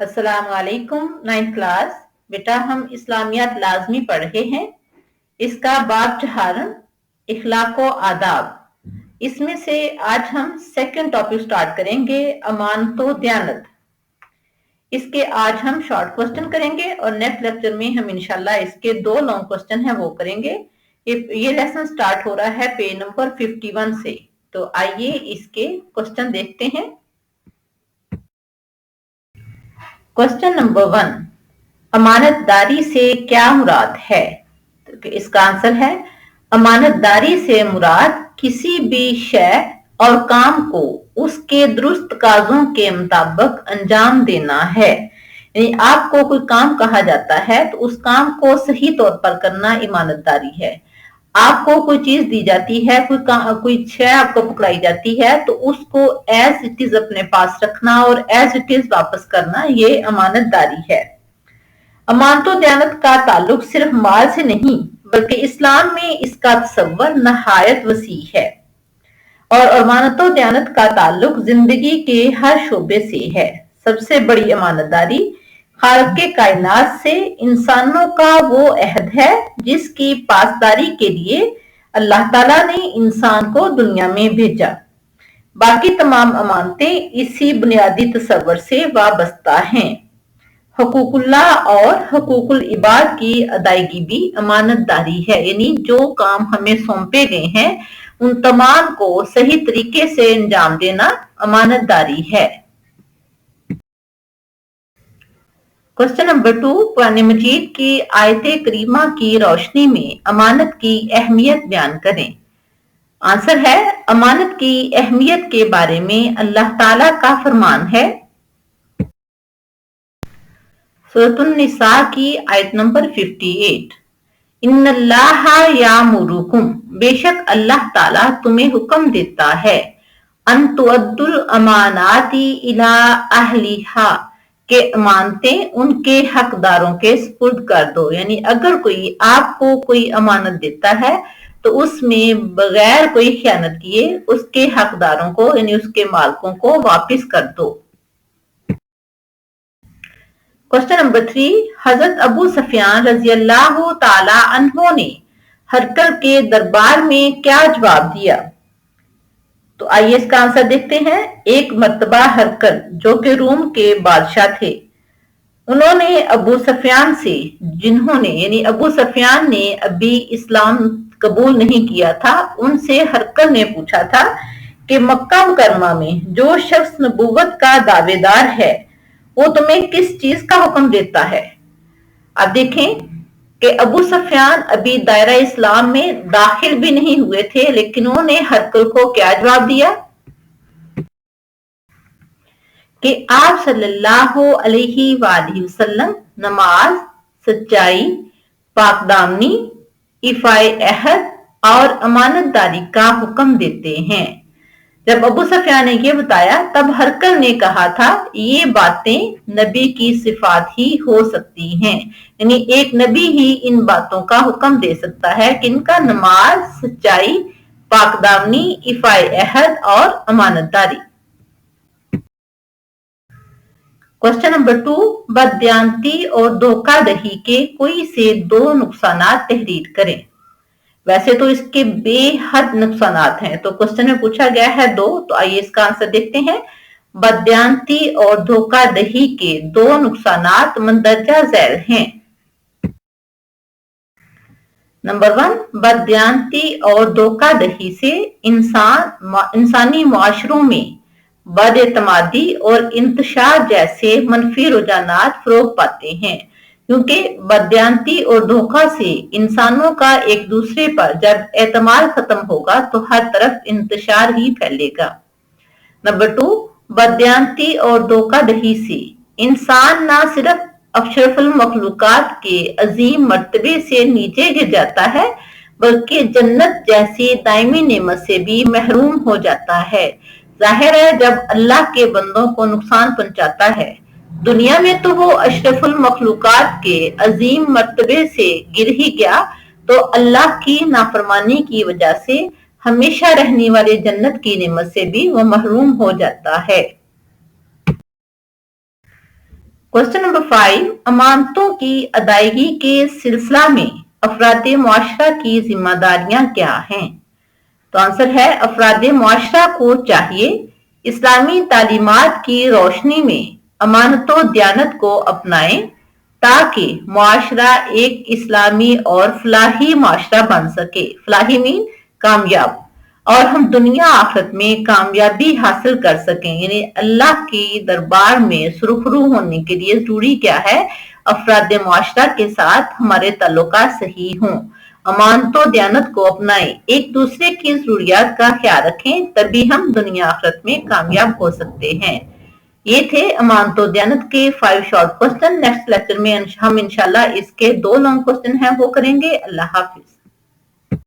अस्सलाम वालेकुम। 9th class. बेटा हम इस्लामियात लाजमी पढ़ रहे हैं। इसका बाब 4 इखलाक व आदाब। इसमें से आज हम सेकंड टॉपिक स्टार्ट करेंगे, अमानत व दयानत। इसके आज हम शॉर्ट क्वेश्चन करेंगे और नेक्स्ट लेक्चर में हम इंशाल्लाह इसके 2 लॉन्ग क्वेश्चन है वो करेंगे। ये लेसन स्टार्ट हो रहा है पेज नंबर 51 से। तो आइए इसके क्वेश्चन देखते हैं। क्वेश्चन नंबर 1, अमानतदारी से क्या मुराद है? तो इसका आंसर है, अमानतदारी से मुराद किसी भी शय और काम को उसके दुरुस्त तकाज़ों के मुताबिक अंजाम देना है। यानी आपको कोई काम कहा जाता है तो उस काम को सही तौर पर करना ईमानतदारी है। आपको कोई चीज दी जाती है, कोई शय आपको पकड़ाई जाती है तो उसको एज इट इज अपने पास रखना और एज इट इज वापस करना, ये अमानतदारी है। अमानत व दयानत का ताल्लुक सिर्फ माल से नहीं बल्कि इस्लाम में इसका तसव्वुर नहायत वसी है और अमानत व दयानत का ताल्लुक जिंदगी के हर शोबे से है। सबसे बड़ी अमानतदारी खालिक के कायनात से इंसानों का वो अहद है जिसकी पासदारी के लिए अल्लाह ताला ने इंसान को दुनिया में भेजा। बाकी तमाम अमानतें इसी बुनियादी तसव्वुर से वाबस्ता हैं। हकूकुल्लाह और हकूकुल इबाद की अदायगी भी अमानतदारी है, यानी जो काम हमें सौंपे गए हैं उन तमाम को सही तरीके से अंजाम देना अमानतदारी है। क्वेश्चन नंबर 2, कुरान मजीद की आयत करीमा की रोशनी में अमानत की अहमियत बयान करें। आंसर है, अमानत की अहमियत के बारे में अल्लाह ताला का फरमान है, सूरह निसा की आयत नंबर 58, इन्नल्लाहा यामुरुकुम, बेशक अल्लाह ताला तुम्हें हुक्म देता है, अन तुअद्दुल अमानाती इला अहलिहा, के अमानतें उनके हकदारों के सुपुर्द कर दो। यानी अगर कोई आपको कोई अमानत देता है तो उसमें बगैर कोई खयानत किए उसके हकदारों को यानी उसके मालिकों को वापस कर दो। क्वेश्चन नंबर 3, हजरत अबू सुफियान रजी अल्लाह ताला अन्हो ने हरकल के दरबार में क्या जवाब दिया? तो आइए इसका आंसर देखते हैं। एक मर्तबा हरकल जो कि रूम के बादशाह थे, उन्होंने अबू सुफियान से, जिन्होंने यानी अबू सुफियान ने अभी इस्लाम कबूल नहीं किया था, उनसे हरकल ने पूछा था कि मक्का मुकरमा में जो शख्स नबूवत का दावेदार है वो तुम्हें किस चीज का हुक्म देता है? आप देखें कि अबू सुफियान अभी दायरा इस्लाम में दाखिल भी नहीं हुए थे, लेकिन उन्होंने हरकल को क्या जवाब दिया कि आप सल्लल्लाहु अलैहि वसल्लम नमाज, सच्चाई, पाकदामनी, इफाए अहद और अमानतदारी का हुक्म देते हैं। जब अबू सुफियान ने ये बताया तब हरकल ने कहा था ये बातें नबी की सिफात ही हो सकती हैं, यानी एक नबी ही इन बातों का हुक्म दे सकता है कि इनका नमाज, सच्चाई, पाकदामनी, इफाए अहद और अमानतदारी। क्वेश्चन नंबर 2, बददियानती और धोखाधड़ी के कोई से 2 नुकसानात तहरीर करें। वैसे तो इसके बेहद नुकसानात हैं, तो क्वेश्चन में पूछा गया है 2, तो आइए इसका आंसर देखते हैं। बददियानती और धोखाधड़ी के 2 नुकसानात मंदरजा झैल हैं। नंबर 1, बददियानती और धोखाधड़ी से इंसानी मुआशरों में बदएतमादी और इंतशार जैसे मनफी रुझानात फरोग पाते हैं, क्योंकि बददियानती और धोखा से इंसानों का एक दूसरे पर जब एतमाद खत्म होगा तो हर तरफ इंतशार ही फैलेगा। नंबर 2, बददियानती और धोखाधड़ी से इंसान न सिर्फ अशरफुल मखलूकात के अजीम मर्तबे से नीचे गिर जाता है बल्कि जन्नत जैसी दायमी नेमत से भी महरूम हो जाता है। जाहिर है जब अल्लाह के बंदों को नुकसान पहुंचाता है दुनिया में तो वो अशरफुल मखलूकात के अजीम मर्तबे से गिर ही गया, तो अल्लाह की नाफरमानी की वजह से हमेशा रहने वाले जन्नत की नेमत से भी वो महरूम हो जाता है। क्वेश्चन नंबर 5, अमानतों की अदायगी के सिलसिला में अफराद मुआशरा की जिम्मेदारियां क्या हैं? तो आंसर है, अफराद मुआशरा को चाहिए इस्लामी तालीमात की रोशनी में अमानतो दयानत को अपनाएं ताकि मुआशरा एक इस्लामी और फलाही मुआशरा बन सके। फलाही मीन कामयाब, और हम दुनिया आखिरत में कामयाबी हासिल कर सकें। यानी अल्लाह की दरबार में सुरखरू होने के लिए जरूरी क्या है? अफराद मुआशरा के साथ हमारे ताल्लुकात सही हों, अमानतो दयानत को अपनाएं, एक दूसरे की जरूरियात का ख्याल रखें, तभी हम दुनिया आखिरत में कामयाब हो सकते हैं। ये थे अमानतो दयानत के 5 शॉर्ट क्वेश्चन। नेक्स्ट लेक्चर में हम इंशाल्लाह इसके 2 लॉन्ग क्वेश्चन हैं वो करेंगे। अल्लाह हाफिज।